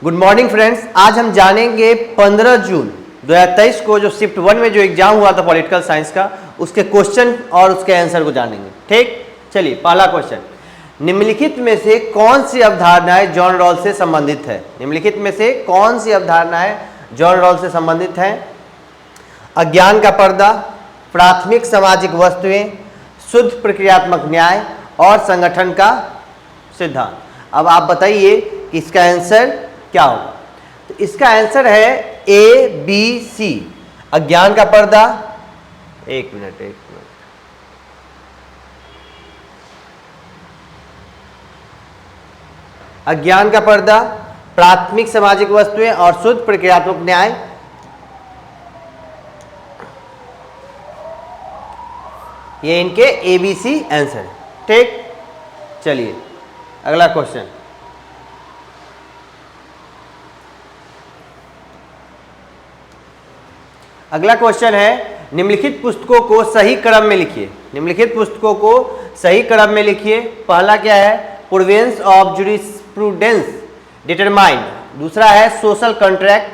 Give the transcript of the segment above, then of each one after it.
Good morning friends, आज हम जानेंगे 15 जून 2023 को जो शिफ्ट 1 में जो एग्जाम हुआ था पॉलिटिकल साइंस का, उसके क्वेश्चन और उसके आंसर को जानेंगे। ठीक, चलिए पहला क्वेश्चन, निम्नलिखित में से कौन सी अवधारणाएं जॉन रॉल्स से संबंधित है? निम्नलिखित में से कौन सी अवधारणाएं जॉन रॉल्स से संबंधित हैं? अज्ञान का पर्दा, प्राथमिक सामाजिक वस्तुएं, शुद्ध प्रक्रियात्मक न्याय और संगठन का सिद्धांत। अब आप बताइए कि इसका आंसर क्या होगा? तो इसका आंसर है ए बी सी। अज्ञान का पर्दा, एक मिनट अज्ञान का पर्दा, प्राथमिक सामाजिक वस्तुएं और शुद्ध प्रक्रियात्मक न्याय, ये इनके ए बी सी आंसर है। ठीक, चलिए अगला क्वेश्चन, अगला क्वेश्चन है, निम्नलिखित पुस्तकों को सही क्रम में लिखिए। निम्नलिखित पुस्तकों को सही क्रम में लिखिए। पहला क्या है? प्रोविडेंस ऑफ जूरिस्प्रूडेंस डिटरमाइंड, दूसरा है सोशल कॉन्ट्रैक्ट,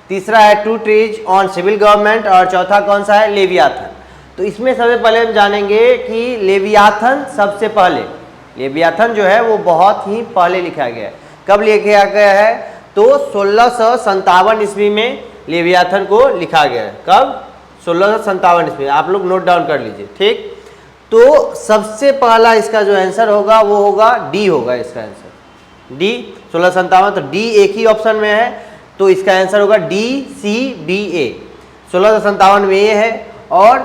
तीसरा है two treatises on civil government और चौथा कौन सा है? लेवियाथन। तो इसमें सबसे पहले हम जानेंगे कि लेवियाथन सबसे पहले, लेवियाथन जो है वो बहुत ही पहले लिखा गया है। कब लिखा गया है? तो 1657 ईस्वी में लेवियाथन को लिखा गया है। कब? 1657 ईस्वी। आप लोग नोट डाउन कर लीजिए। ठीक, तो सबसे पहला इसका जो आंसर होगा वो होगा डी, होगा इसका आंसर डी। 1657, तो डी एक ही ऑप्शन में है, तो इसका आंसर होगा डी सी बी ए। 1657 में ये है और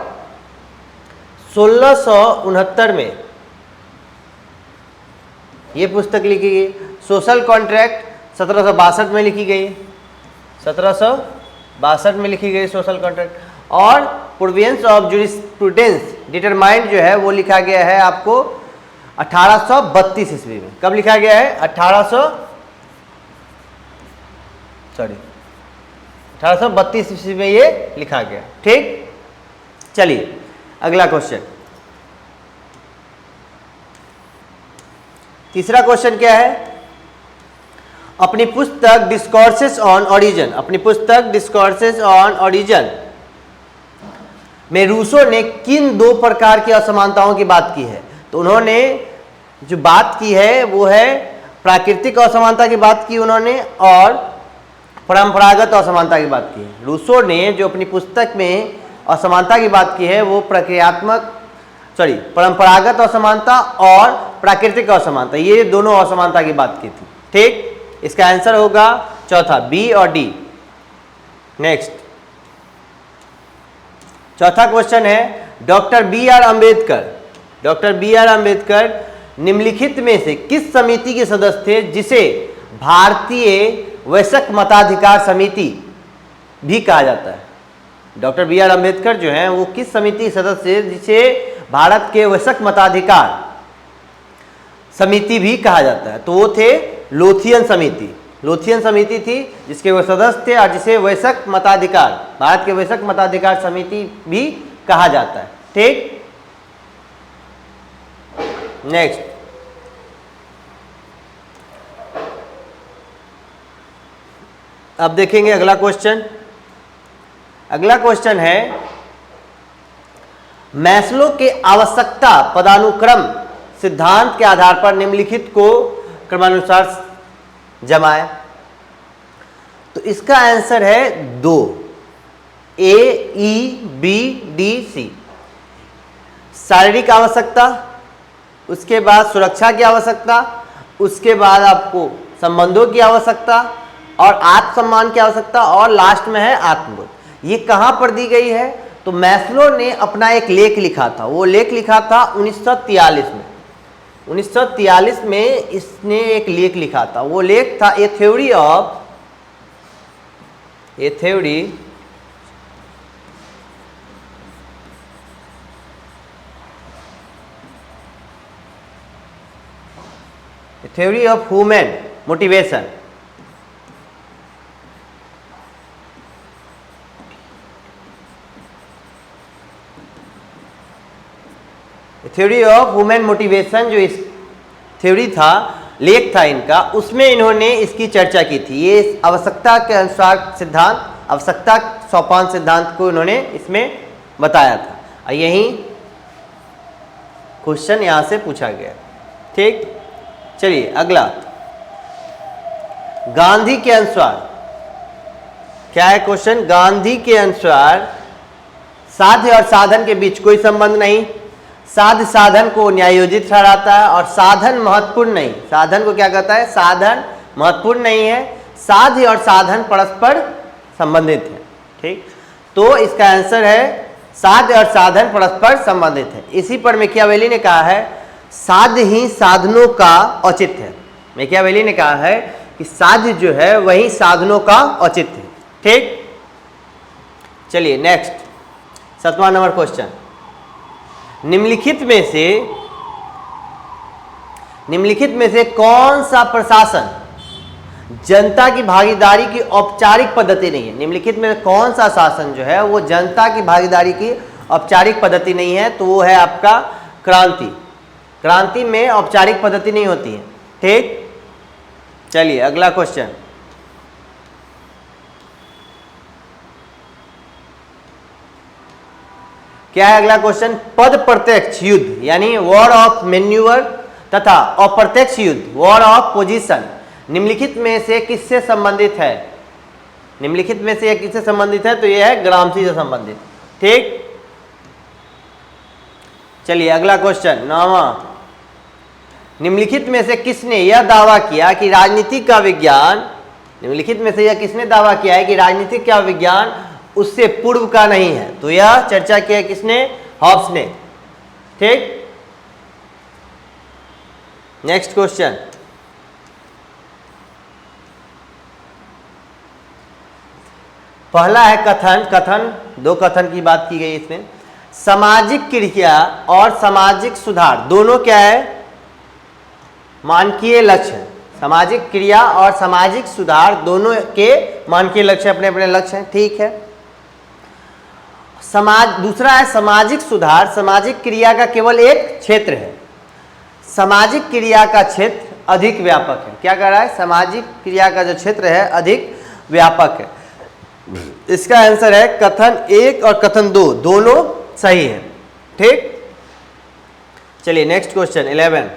1669 में ये पुस्तक लिखी गई। सोशल कॉन्ट्रैक्ट 1762 में लिखी गई, 1762 में लिखी गई सोशल कॉन्ट्रैक्ट। और प्रोविडेंस ऑफ जूरिस्प्रूडेंस डिटरमाइंड जो है वो लिखा गया है आपको 1832 ईस्वी में। कब लिखा गया है? 1832 ईस्वी में ये लिखा गया। ठीक, चलिए अगला क्वेश्चन, तीसरा क्वेश्चन क्या है? अपनी पुस्तक डिस्कोर्सेस ऑन ओरिजिन, अपनी पुस्तक डिस्कोर्सेस ऑन ओरिजिन में रूसो ने किन दो प्रकार की असमानताओं की बात की है? तो उन्होंने जो बात की है वो है प्राकृतिक असमानता की बात की उन्होंने, और परंपरागत असमानता की बात की है। रूसो ने जो अपनी पुस्तक में असमानता की बात की है वो परंपरागत असमानता और प्राकृतिक असमानता, ये दोनों असमानता की बात की थी। ठीक, इसका आंसर होगा चौथा, बी और डी। नेक्स्ट, चौथा क्वेश्चन है, डॉक्टर बी आर अंबेडकर निम्नलिखित में से किस समिति के सदस्य थे जिसे भारतीय वयस्क मताधिकार समिति भी कहा जाता है? डॉक्टर बी आर अंबेडकर जो हैं वो किस समिति के सदस्य जिसे भारत के वयस्क मताधिकार समिति भी कहा जाता है? तो वो थे लोथियन समिति। लोथियन समिति थी जिसके वो सदस्य थे और जिसे वयस्क मताधिकार, भारत के वयस्क मताधिकार समिति भी कहा जाता है। ठीक, नेक्स्ट, अब देखेंगे अगला क्वेश्चन। अगला क्वेश्चन है, मैस्लो के आवश्यकता पदानुक्रम सिद्धांत के आधार पर निम्नलिखित को क्रमानुसार जमाए। तो इसका आंसर है 2, ए ई बी डी सी। शारीरिक आवश्यकता, उसके बाद सुरक्षा की आवश्यकता, उसके बाद आपको संबंधों की आवश्यकता और आत्मसम्मान की आवश्यकता, और लास्ट में है आत्मबोध। ये कहाँ पर दी गई है? तो मैस्लो ने अपना एक लेख लिखा था, वो लेख लिखा था 1943 में। 1943 में इसने एक लेख लिखा था, वो लेख था ए theory of human motivation. Theory of human motivation जो इस थ्योरी था लेख था इनका, उसमें इन्होंने इसकी चर्चा की थी। ये आवश्यकता के अनुसार सिद्धांत, आवश्यकता सोपान सिद्धांत को इन्होंने इसमें बताया था, और यही क्वेश्चन यहां से पूछा गया। ठीक, चलिए अगला, गांधी के अनुसार क्या है क्वेश्चन? गांधी के अनुसार साध्य और साधन के बीच कोई संबंध नहीं, साध्य साधन को न्यायोजित ठहराता है और साधन महत्वपूर्ण नहीं। साधन को क्या कहता है? साधन महत्वपूर्ण नहीं है, साध्य और साधन परस्पर संबंधित है। ठीक, तो इसका आंसर है साध्य और साधन परस्पर संबंधित है। इसी पर मैकियावेली ने कहा है साध्य ही साधनों का औचित्य है। मैकियावेली ने कहा है कि साध्य जो है वही साधनों का औचित्य है। ठीक, चलिए नेक्स्ट 7वां नंबर क्वेश्चन, निम्नलिखित में से कौन सा प्रशासन जनता की भागीदारी की औपचारिक पद्धति नहीं है? निम्नलिखित में कौन सा शासन जो है वो जनता की भागीदारी की औपचारिक पद्धति नहीं है? तो वो है आपका क्रांति। क्रांति में औपचारिक पद्धति नहीं होती है। ठीक, चलिए अगला क्वेश्चन, क्या है अगला क्वेश्चन? पद प्रत्यक्ष युद्ध यानी वॉर ऑफ मैन्यूवर तथा अप्रत्यक्ष युद्ध वॉर ऑफ पोजीशन निम्नलिखित में से किससे संबंधित है? निम्नलिखित में से यह किससे संबंधित है? तो यह है ग्रामसी से संबंधित। ठीक, चलिए अगला क्वेश्चन 9वां, निम्नलिखित में से किसने यह दावा किया कि राजनीति का विज्ञान, निम्नलिखित में से यह किसने दावा किया है कि राजनीति का विज्ञान उससे पूर्व का नहीं है? तो यह चर्चा किया किसने? हॉब्स ने। ठीक, नेक्स्ट क्वेश्चन, पहला है कथन। कथन, दो कथन की बात की गई इसमें। सामाजिक क्रिया और सामाजिक सुधार दोनों क्या है? मानकीय लक्ष्य। सामाजिक क्रिया और सामाजिक सुधार दोनों के मानकीय लक्ष्य, अपने अपने लक्ष्य हैं। ठीक है, दूसरा है सामाजिक सुधार। सामाजिक क्रिया का केवल एक क्षेत्र है, सामाजिक क्रिया का क्षेत्र अधिक व्यापक है। क्या कह रहा है? सामाजिक क्रिया का जो क्षेत्र है अधिक व्यापक है। इसका आंसर है कथन 1 और कथन 2 दोनों सही है। ठीक, चलिए नेक्स्ट क्वेश्चन 11,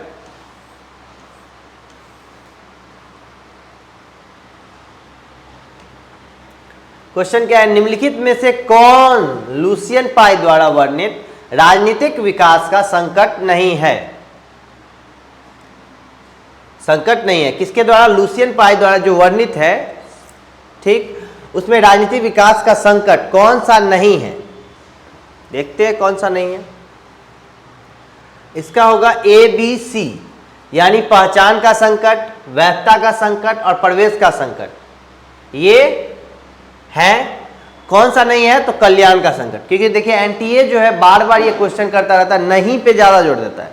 क्वेश्चन क्या है? निम्नलिखित में से कौन लुसियन पाई द्वारा वर्णित राजनीतिक विकास का संकट नहीं है? संकट नहीं है किसके द्वारा? लुसियन पाई द्वारा जो वर्णित है, ठीक, उसमें राजनीतिक विकास का संकट कौन सा नहीं है? देखते हैं कौन सा नहीं है। इसका होगा ABC, यानी पहचान का संकट, वैधता का संकट और प्रवेश का संकट। ये है। कौन सा नहीं है? तो कल्याण का संकट। क्योंकि देखिए एनटीए जो है बार बार ये क्वेश्चन करता रहता है, नहीं पे ज्यादा जोर देता है,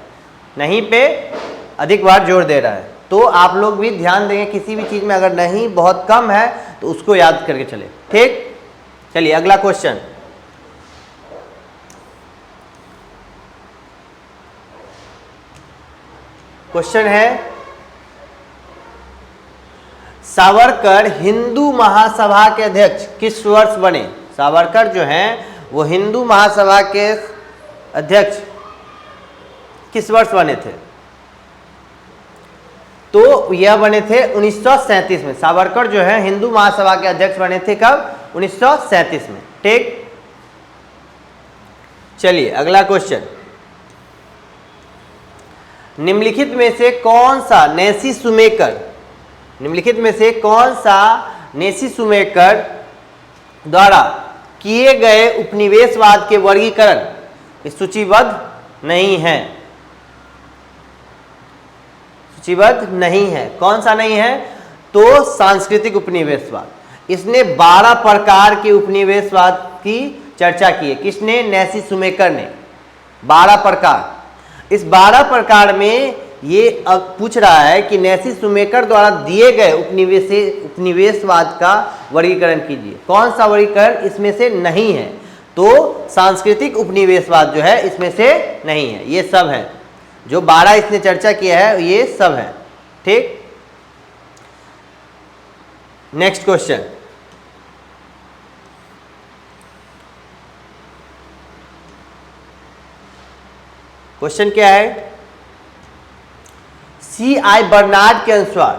नहीं पे अधिक बार जोर दे रहा है। तो आप लोग भी ध्यान देंगे, किसी भी चीज में अगर नहीं बहुत कम है तो उसको याद करके चले। ठीक, चलिए अगला क्वेश्चन, क्वेश्चन है सावरकर हिंदू महासभा के अध्यक्ष किस वर्ष बने? सावरकर जो हैं वो हिंदू महासभा के अध्यक्ष किस वर्ष बने थे? तो यह बने थे 1937 में। सावरकर जो है हिंदू महासभा के अध्यक्ष बने थे कब? 1937 में। ठीक, चलिए अगला क्वेश्चन, निम्नलिखित में से कौन सा नैसी शुमेकर, निम्नलिखित में से कौन सा नैसी शुमेकर द्वारा किए गए उपनिवेशवाद के वर्गीकरण सूचीबद्ध नहीं है? सूचीबद्ध नहीं है। कौन सा नहीं है? तो सांस्कृतिक उपनिवेशवाद। इसने 12 प्रकार के उपनिवेशवाद की चर्चा की है। किसने? नैसी शुमेकर ने। 12 प्रकार। इस 12 प्रकार में ये अब पूछ रहा है कि नैसी शुमेकर द्वारा दिए गए उपनिवेशवाद का वर्गीकरण कीजिए। कौन सा वर्गीकरण इसमें से नहीं है? तो सांस्कृतिक उपनिवेशवाद जो है इसमें से नहीं है। ये सब है जो 12 इसने चर्चा किया है, ये सब है। ठीक। नेक्स्ट क्वेश्चन, क्वेश्चन क्या है? C.I. बर्नार्ड के अनुसार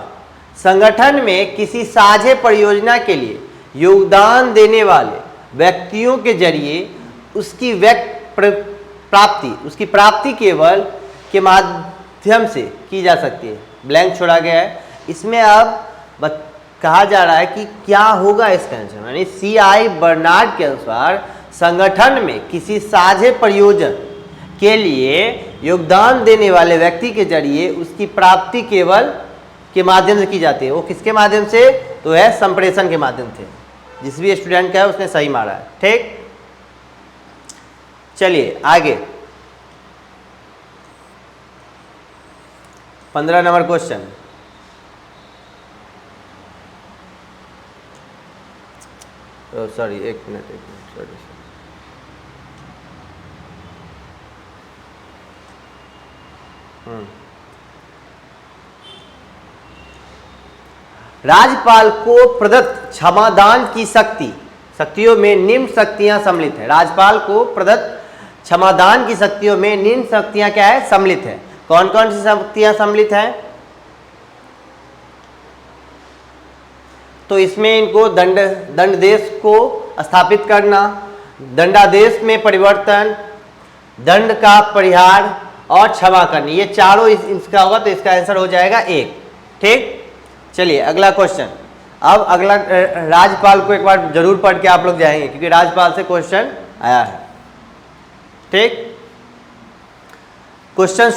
संगठन में किसी साझे परियोजना के लिए योगदान देने वाले व्यक्तियों के जरिए उसकी प्राप्ति केवल के माध्यम से की जा सकती है। ब्लैंक छोड़ा गया है। इसमें अब कहा जा रहा है कि क्या होगा इसका आंसर, यानी C.I. बर्नार्ड के अनुसार संगठन में किसी साझे परियोजना के लिए योगदान देने वाले व्यक्ति के जरिए उसकी प्राप्ति केवल के माध्यम से की जाती है। वो किसके माध्यम से? तो है संप्रेषण के माध्यम से। जिस भी स्टूडेंट का है उसने सही मारा है, ठीक। चलिए आगे 15 नंबर क्वेश्चन, सॉरी एक मिनट सॉरी। राज्यपाल को प्रदत्त क्षमादान की शक्तियों में निम्न शक्तियां सम्मिलित है। राज्यपाल को प्रदत्त क्षमादान की शक्तियों में निम्न शक्तियां क्या है? सम्मिलित है। कौन कौन सी शक्तियां सम्मिलित हैं? तो इसमें इनको दंडादेश को स्थापित करना, दंडादेश में परिवर्तन, दंड का परिहार और क्षमा करनी, ये चारों इसका होगा। तो इसका आंसर हो जाएगा 1, ठीक। चलिए अगला क्वेश्चन। अब अगला राज्यपाल को एक बार जरूर पढ़ के आप लोग जाएंगे क्योंकि राज्यपाल से क्वेश्चन आया है, ठीक। क्वेश्चन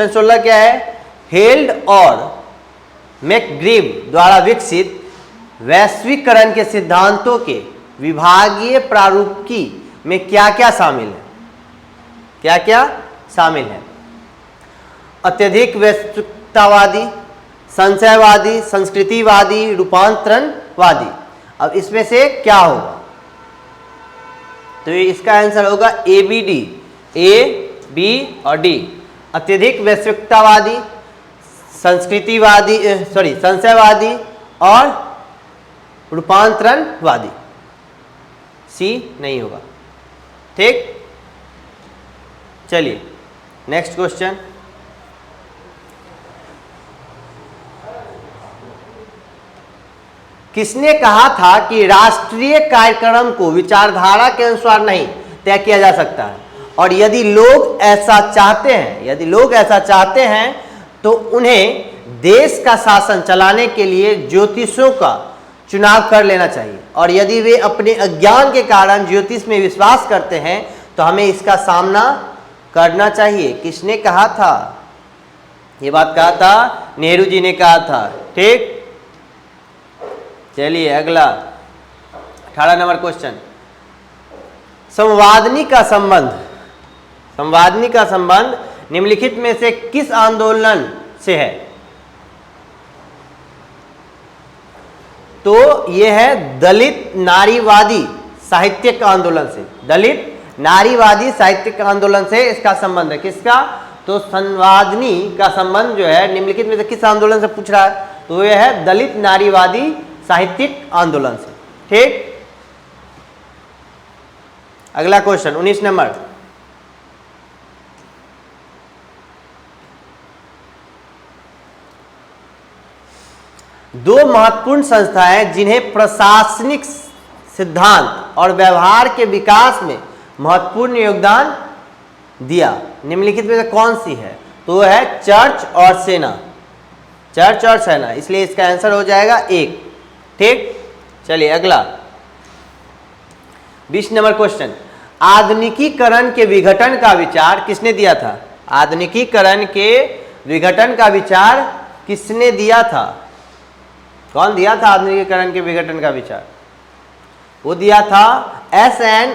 16 क्या है? हेल्ड और मैकग्रीव द्वारा विकसित वैश्वीकरण के सिद्धांतों के विभागीय प्रारूपिकी में क्या क्या शामिल है? क्या क्या शामिल है? अत्यधिक वैश्विकतावादी, संशयवादी, संस्कृतिवादी, रूपांतरणवादी। अब इसमें से क्या होगा? तो इसका आंसर होगा ABD, A, B और D। अत्यधिक वैश्विकतावादी, संशयवादी और रूपांतरणवादी। C नहीं होगा, ठीक। चलिए नेक्स्ट क्वेश्चन, किसने कहा था कि राष्ट्रीय कार्यक्रम को विचारधारा के अनुसार नहीं तय किया जा सकता है, और यदि लोग ऐसा चाहते हैं तो उन्हें देश का शासन चलाने के लिए ज्योतिषों का चुनाव कर लेना चाहिए, और यदि वे अपने अज्ञान के कारण ज्योतिष में विश्वास करते हैं तो हमें इसका सामना करना चाहिए। किसने कहा था? ये बात कहा था नेहरू जी ने कहा था, ठीक। चलिए अगला 18 नंबर क्वेश्चन, संवादनी का संबंध निम्नलिखित में से किस आंदोलन से है? तो यह है दलित नारीवादी साहित्यिक आंदोलन से। दलित नारीवादी साहित्यिक आंदोलन से इसका संबंध है। किसका? तो संवादनी का संबंध जो है निम्नलिखित में से किस आंदोलन से पूछ रहा है? तो यह है दलित नारीवादी साहित्यिक आंदोलन से, ठीक। अगला क्वेश्चन 19 नंबर, दो महत्वपूर्ण संस्थाएं जिन्हें प्रशासनिक सिद्धांत और व्यवहार के विकास में महत्वपूर्ण योगदान दिया, निम्नलिखित में से कौन सी है? तो है चर्च और सेना। चर्च और सेना, इसलिए इसका आंसर हो जाएगा 1, ठीक। चलिए अगला 20 नंबर क्वेश्चन, आधुनिकीकरण के विघटन का विचार किसने दिया था? आधुनिकीकरण के विघटन का विचार किसने दिया था? कौन दिया था आधुनिकीकरण के विघटन का विचार? वो दिया था S.N.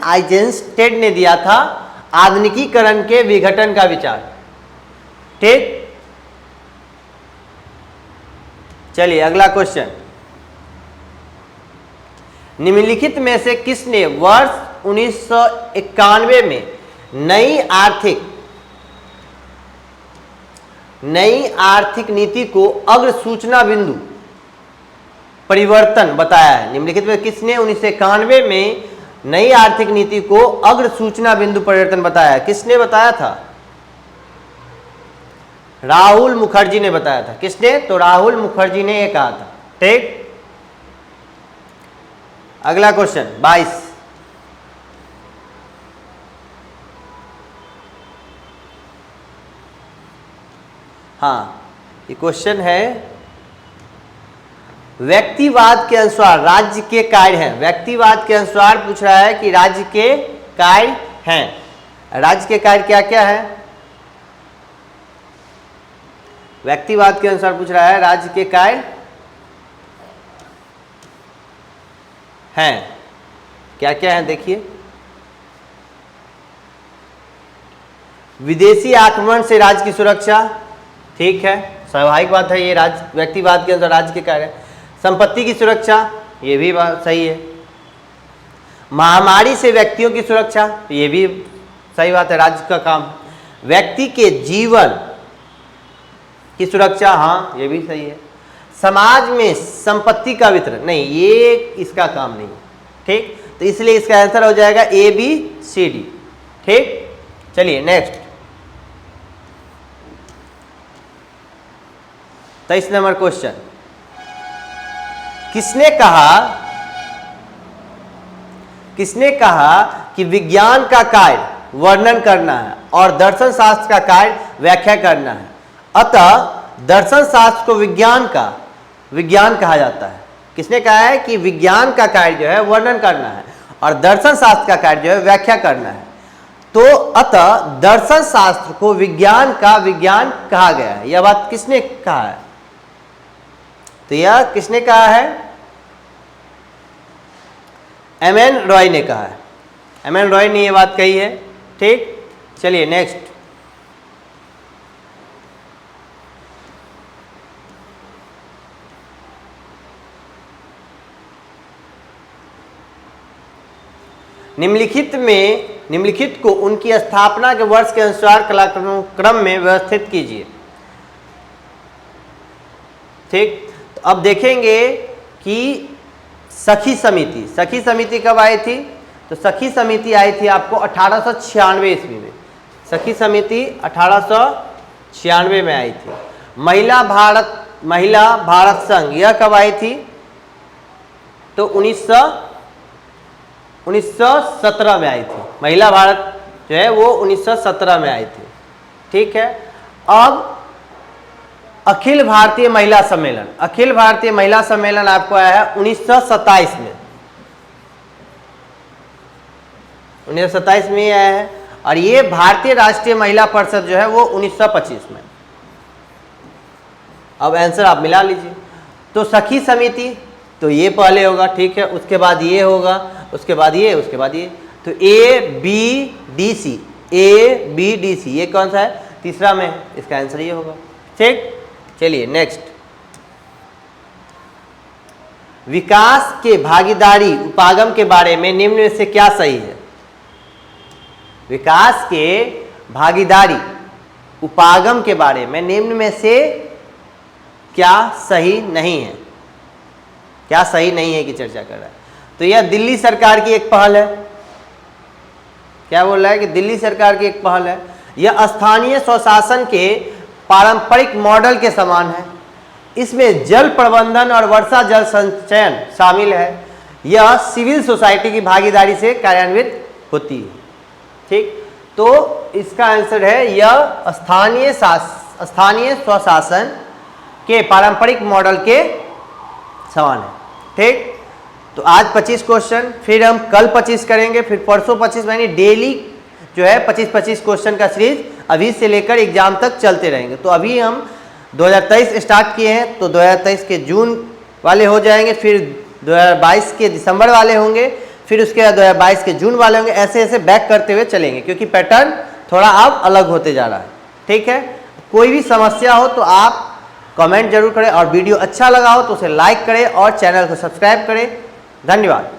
आइजेंस्टेड ने दिया था आधुनिकीकरण के विघटन का विचार, ठीक। चलिए अगला क्वेश्चन, निम्नलिखित में से किसने वर्ष 1991 में नई आर्थिक नीति को अग्र सूचना बिंदु परिवर्तन बताया है। निम्नलिखित में किसने 1991 में नई आर्थिक नीति को अग्र सूचना बिंदु परिवर्तन बताया है? किसने बताया था? राहुल मुखर्जी ने बताया था। किसने? तो राहुल मुखर्जी ने ये कहा था। ठीक, अगला क्वेश्चन 22। हाँ, ये क्वेश्चन है व्यक्तिवाद के अनुसार राज्य के कार्य हैं। व्यक्तिवाद के अनुसार पूछ रहा है कि राज्य के कार्य हैं। राज्य के कार्य क्या क्या है? व्यक्तिवाद के अनुसार पूछ रहा है राज्य के कार्य हैं, क्या क्या है देखिए। विदेशी आक्रमण से राज्य की सुरक्षा, ठीक है, स्वाभाविक बात है, ये राज्य व्यक्तिवाद के अंदर राज्य के कार्य है। संपत्ति की सुरक्षा, ये भी बात सही है। महामारी से व्यक्तियों की सुरक्षा, ये भी सही बात है, राज्य का काम। व्यक्ति के जीवन की सुरक्षा, हाँ ये भी सही है। समाज में संपत्ति का वितरण, नहीं ये इसका काम नहीं है। ठीक, तो इसलिए इसका आंसर हो जाएगा ABCD। ठीक, चलिए नेक्स्ट 23 नंबर क्वेश्चन। किसने कहा कि विज्ञान का कार्य वर्णन करना है और दर्शन शास्त्र का कार्य व्याख्या करना है? अतः दर्शन शास्त्र को विज्ञान कहा जाता है। किसने कहा है कि विज्ञान का कार्य जो है वर्णन करना है और दर्शन शास्त्र का कार्य जो है व्याख्या करना है? तो अतः दर्शन शास्त्र को विज्ञान कहा गया है। यह बात किसने कहा है? तो यह किसने कहा है? M.N. रॉय ने कहा है। M.N. रॉय ने यह बात कही है। ठीक, चलिए नेक्स्ट निम्नलिखित को उनकी स्थापना के वर्ष के अनुसार कालक्रम में व्यवस्थित कीजिए। ठीक, तो अब देखेंगे कि सखी समिति कब आई थी? तो सखी समिति आई थी आपको 1896 ईस्वी में। सखी समिति 1896 में आई थी। महिला भारत संघ यह कब आई थी? तो 1917 में आई थी। महिला भारत जो है वो 1917 में आई थी। ठीक है, अब अखिल भारतीय महिला सम्मेलन आपको आया है 1927 में। 1927 में आया है। और ये भारतीय राष्ट्रीय महिला परिषद जो है वो 1925 में। अब आंसर आप मिला लीजिए। तो सखी समिति तो ये पहले होगा, ठीक है, उसके बाद ये होगा, उसके बाद ये, उसके बाद ये। तो ABDC ये कौन सा है? तीसरा में, इसका आंसर ये होगा। ठीक, चलिए नेक्स्ट। विकास के भागीदारी उपागम के बारे में निम्न में से क्या सही है? विकास के भागीदारी उपागम के बारे में निम्न में से क्या सही नहीं है? क्या सही नहीं है की चर्चा कर रहा है। तो यह दिल्ली सरकार की एक पहल है। क्या बोल रहा है कि दिल्ली सरकार की एक पहल है। यह स्थानीय स्वशासन के पारंपरिक मॉडल के समान है। इसमें जल प्रबंधन और वर्षा जल संचयन शामिल है। यह सिविल सोसाइटी की भागीदारी से कार्यान्वित होती है। ठीक, तो इसका आंसर है यह स्थानीय स्वशासन के पारंपरिक मॉडल के समान है। ठीक, तो आज 25 क्वेश्चन, फिर हम कल 25 करेंगे, फिर परसों 25, यानी डेली जो है 25-25 क्वेश्चन का सीरीज अभी से लेकर एग्जाम तक चलते रहेंगे। तो अभी हम 2023 स्टार्ट किए हैं, तो 2023 के जून वाले हो जाएंगे, फिर 2022 के दिसंबर वाले होंगे, फिर उसके बाद 2022 के जून वाले होंगे। ऐसे ऐसे बैक करते हुए चलेंगे, क्योंकि पैटर्न थोड़ा अब अलग होते जा रहा है। ठीक है, कोई भी समस्या हो तो आप कमेंट जरूर करें, और वीडियो अच्छा लगा हो तो उसे लाइक करें और चैनल को सब्सक्राइब करें। धन्यवाद।